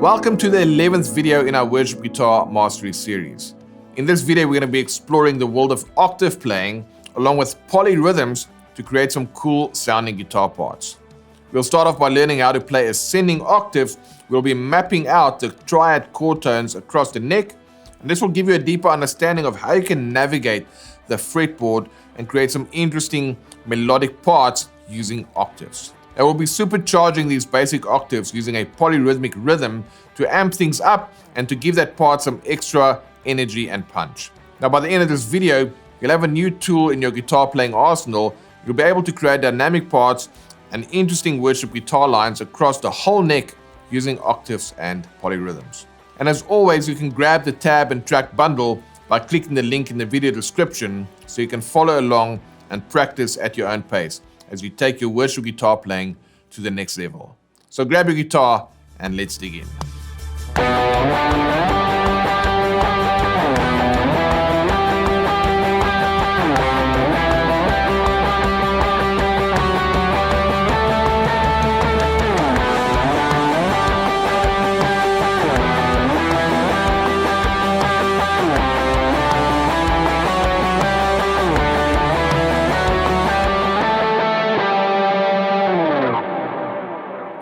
Welcome to the 11th video in our worship guitar mastery series. In this video, we're going to be exploring the world of octave playing along with polyrhythms to create some cool sounding guitar parts. We'll start off by learning how to play ascending octaves. We'll be mapping out the triad chord tones across the neck, and this will give you a deeper understanding of how you can navigate the fretboard and create some interesting melodic parts using octaves. And we'll be supercharging these basic octaves using a polyrhythmic rhythm to amp things up and to give that part some extra energy and punch. Now, by the end of this video, you'll have a new tool in your guitar playing arsenal. You'll be able to create dynamic parts and interesting worship guitar lines across the whole neck using octaves and polyrhythms. And as always, you can grab the tab and track bundle by clicking the link in the video description so you can follow along and practice at your own pace as you take your worship guitar playing to the next level. So grab your guitar and let's dig in.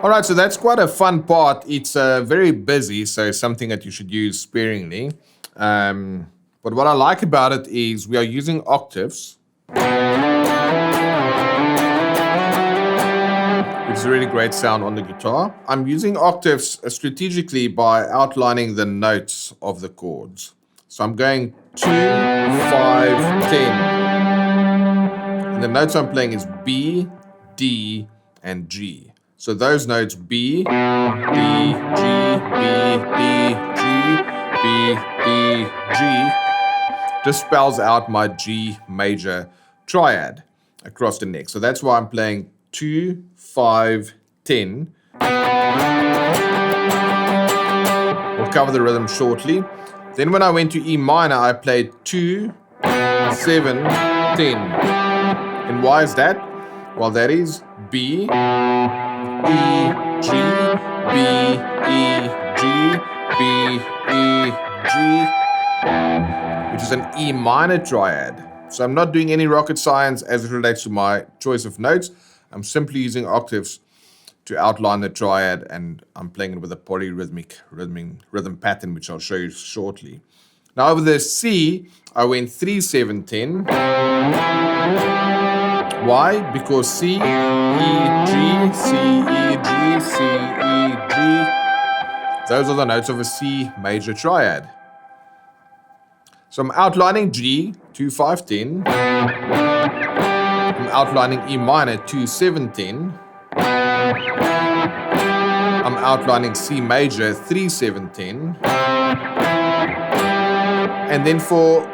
Alright, so that's quite a fun part. It's very busy, so it's something that you should use sparingly. But what I like about it is we are using octaves, which is a really great sound on the guitar. I'm using octaves strategically by outlining the notes of the chords. So I'm going 2, 5, 10. And the notes I'm playing is B, D, and G. So those notes B, D, G, B, D, G, B, D, G, just spells out my G major triad across the neck. So that's why I'm playing 2, 5, 10. We'll cover the rhythm shortly. Then when I went to E minor, I played 2, 7, 10. And why is that? Well, that is B, E, G, B, E, G, B, E, G, which is an E minor triad. So I'm not doing any rocket science as it relates to my choice of notes. I'm simply using octaves to outline the triad, and I'm playing it with a polyrhythmic rhythm pattern, which I'll show you shortly. Now over the C, I went 3, 7, 10. Why? Because C, E, G, C, E, G, C, E, G. Those are the notes of a C major triad. So I'm outlining G, 2, 5, 10. I'm outlining E minor, 2, 7, 10. I'm outlining C major, 3, 7, 10. And then for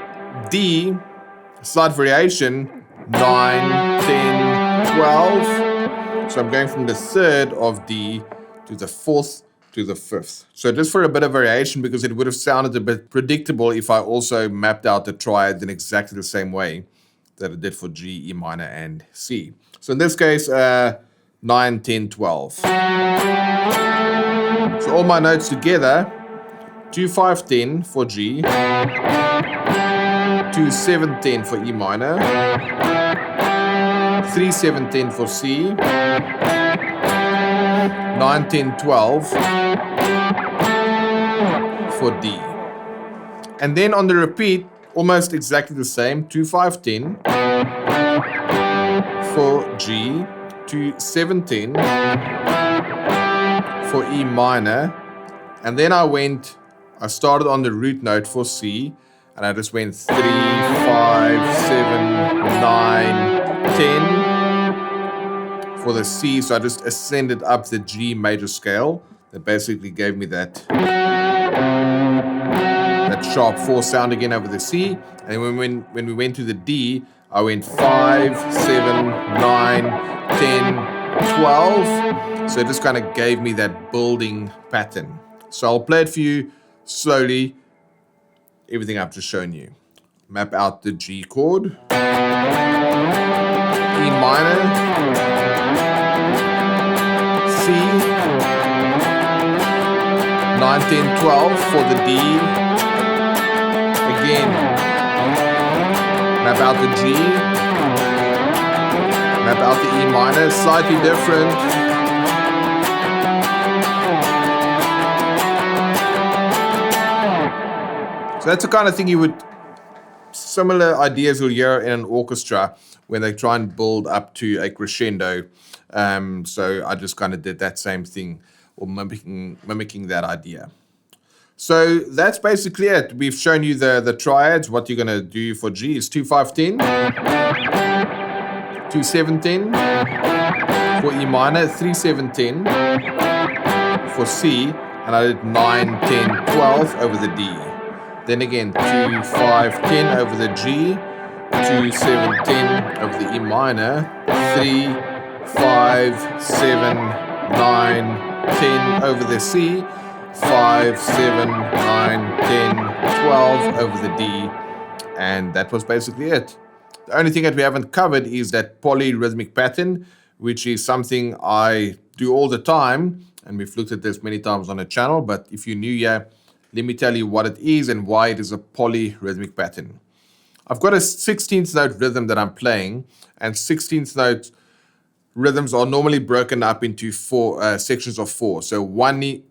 D, slight variation, 9, 10, 12. So I'm going from the third of D to the fourth to the fifth. So just for a bit of variation, because it would have sounded a bit predictable if I also mapped out the triads in exactly the same way that I did for G, E minor, and C. So in this case, 9, 10, 12. So all my notes together, 2, 5, 10 for G, 2, 7, 10 for E minor, 3, 7, 10 for C, 9, 10, 12 for D. And then on the repeat, almost exactly the same, 2, 5, 10 for G, 2, 7, 10 for E minor, and then I started on the root note for C, and I just went 3, 5, 7, 9, 10 for the C. So I just ascended up the G major scale. That basically gave me that sharp 4 sound again over the C. And when we went to the D, I went 5, 7, 9, 10, 12. So it just kind of gave me that building pattern. So I'll play it for you slowly. Everything I've just shown you. Map out the G chord, E minor, C, 9, 9, 10, 12 for the D. Again, map out the G, map out the E minor, slightly different. So that's the kind of thing you would, similar ideas you'll hear in an orchestra when they try and build up to a crescendo. So I just kind of did that same thing, or mimicking that idea. So that's basically it. We've shown you the triads. What you're going to do for G is 2, 5, 10, 2, 7, 10 for E minor, 3, 7, 10 for C, and I did 9, 10, 12 over the D. Then again, 2, 5, 10 over the G, 2, 7, 10 over the E minor, 3, 5, 7, 9, 10 over the C, 5, 7, 9, 10, 12 over the D, and that was basically it. The only thing that we haven't covered is that polyrhythmic pattern, which is something I do all the time, and we've looked at this many times on the channel, but if you're new here, let me tell you what it is and why it is a polyrhythmic pattern. I've got a 16th note rhythm that I'm playing, and 16th note rhythms are normally broken up into four sections of 4. So 1 E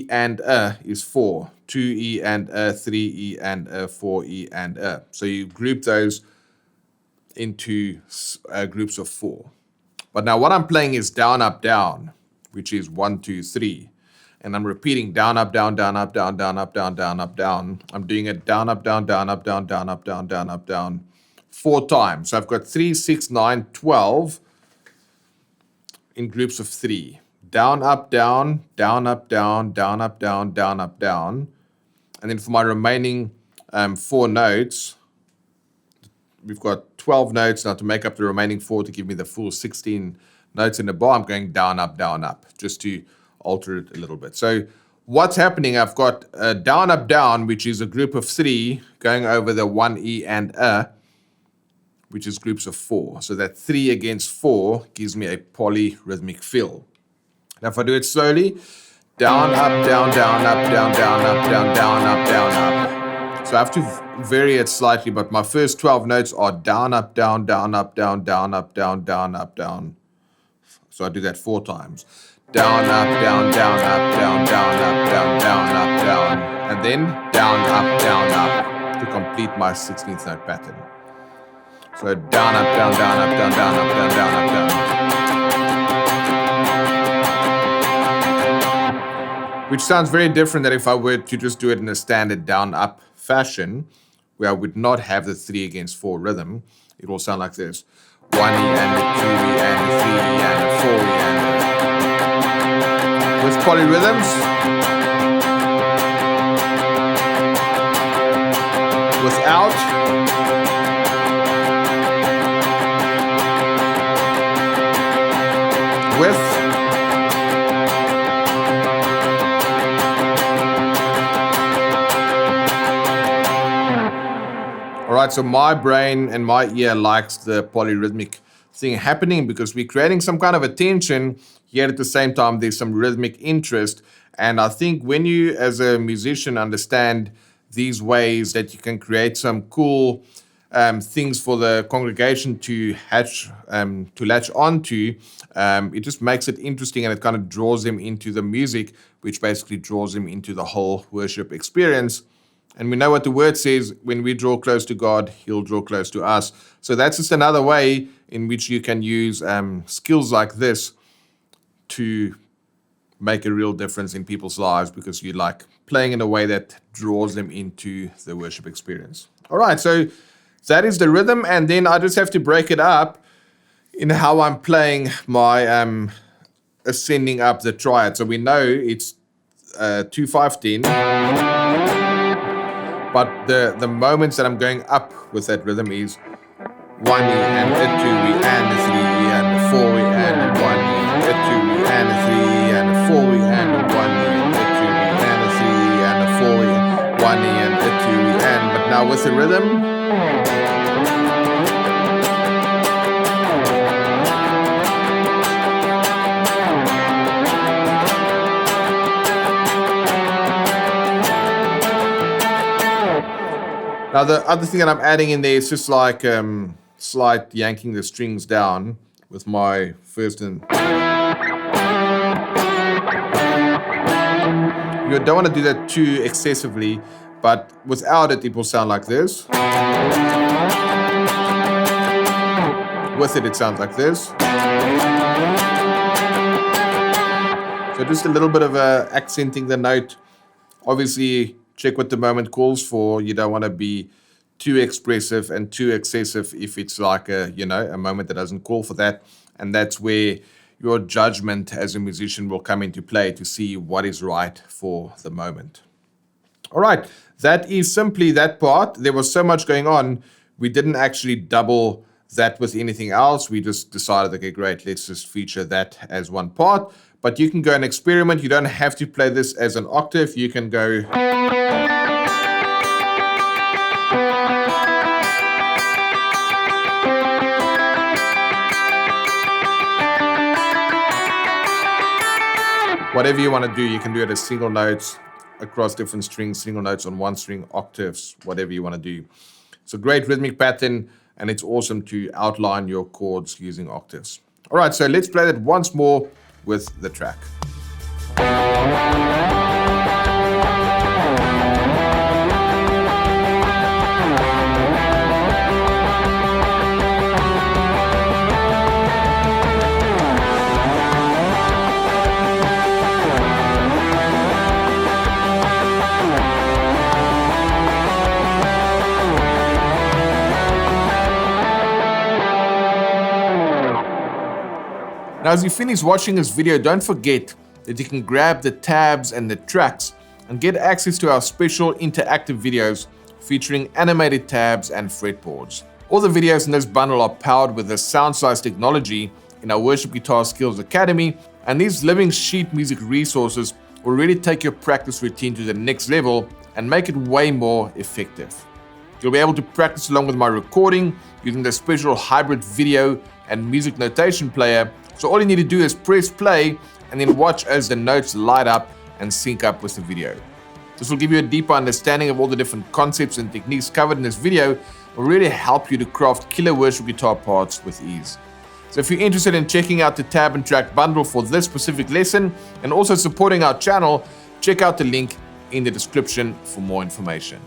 and A is 4, 2 E and A, 3 E and A, 4 E and A. So you group those into groups of 4. But now what I'm playing is down, up, down, which is 1, 2, 3. And I'm repeating down, up, down, down, up, down, down, up, down, down, up, down. I'm doing it down, up, down, down, up, down, down, up, down, down, up, down 4 times. So I've got 3, 6, 9, 12 in groups of 3. Down, up, down, down, up, down, down, up, down, down, up, down. And then for my remaining 4 notes, we've got 12 notes. Now to make up the remaining 4 to give me the full 16 notes in the bar, I'm going down, up, just to alter it a little bit. So what's happening, I've got down, up, down, which is a group of 3 going over the 1 E and A, which is groups of 4. So that 3 against 4 gives me a polyrhythmic fill. Now if I do it slowly, down, up, down, down, up, down, down, up, down, down, up, down, up. So I have to vary it slightly, but my first 12 notes are down, up, down, down, up, down, down, up, down, down, up, down. So I do that 4 times. Down, up, down, down, up, down, down, up, down, down, up, down. And then down, up to complete my 16th note pattern. So down, up, down, down, up, down, down, up, down, down, up, down. Which sounds very different than if I were to just do it in a standard down, up fashion, where I would not have the 3 against 4 rhythm. It will sound like this. 1 E and a 2 E and a 3 E and a 4 E and a... With polyrhythms, without, with, all right, so my brain and my ear likes the polyrhythmic thing happening because we're creating some kind of a tension, yet at the same time there's some rhythmic interest. And I think when you as a musician understand these ways that you can create some cool things for the congregation to latch onto, it just makes it interesting, and it kind of draws them into the music, which basically draws them into the whole worship experience. And we know what the word says: when we draw close to God, He'll draw close to us. So that's just another way in which you can use skills like this to make a real difference in people's lives, because you like playing in a way that draws them into the worship experience. All right, so that is the rhythm, and then I just have to break it up in how I'm playing my ascending up the triad. So we know it's 2, 5, 10. But the moments that I'm going up with that rhythm is 1 E and a 2 E and a 3 E and a 4 E and a 1 E and a 2 E and a 3 E and a 4 E and a 1 E and a 2 E and a 3 E and a 4 E, 1 E and a 2 E and. But now with the rhythm, Now the other thing that I'm adding in there is just like slight yanking the strings down with my first and... You don't want to do that too excessively, but without it, it will sound like this. With it, it sounds like this. So just a little bit of accenting the note. Obviously, check what the moment calls for. You don't want to be too expressive and too excessive if it's like a moment that doesn't call for that. And that's where your judgment as a musician will come into play to see what is right for the moment. All right, that is simply that part. There was so much going on, we didn't actually double that with anything else. We just decided, okay, great, let's just feature that as one part. But you can go and experiment. You don't have to play this as an octave. You can go... Whatever you want to do, you can do it as single notes across different strings, single notes on one string, octaves, whatever you want to do. It's a great rhythmic pattern, and it's awesome to outline your chords using octaves. All right, so let's play that once more with the track. Now, as you finish watching this video, don't forget that you can grab the tabs and the tracks and get access to our special interactive videos featuring animated tabs and fretboards. All the videos in this bundle are powered with the SoundSize technology in our Worship Guitar Skills Academy, and these living sheet music resources will really take your practice routine to the next level and make it way more effective. You'll be able to practice along with my recording using the special hybrid video and music notation player. So all you need to do is press play and then watch as the notes light up and sync up with the video. This will give you a deeper understanding of all the different concepts and techniques covered in this video. It will really help you to craft killer worship guitar parts with ease. So if you're interested in checking out the tab and track bundle for this specific lesson and also supporting our channel, check out the link in the description for more information.